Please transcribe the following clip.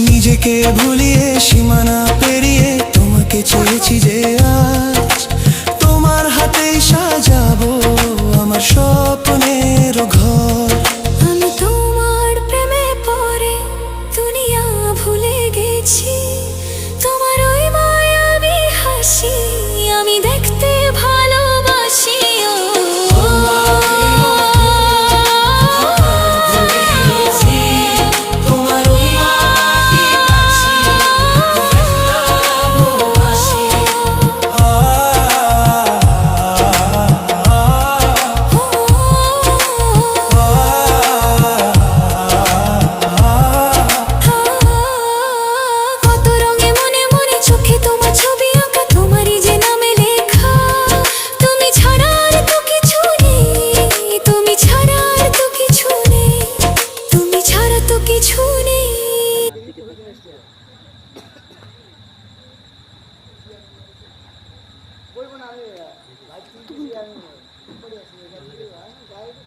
নিজেকে ভুলিয়ে সীমানা পেরিয়ে তোমাকে চেয়েছি যে আজ তোমার হাতেই সাজাবো আমার স্বপ্নের ঘর। আমি তোমার প্রেমে পড়ে দুনিয়া ভুলে গেছি, তোমার ওই মায়াবী হাসি আমি দেখতে ভালোবাসি। বলবো না আমি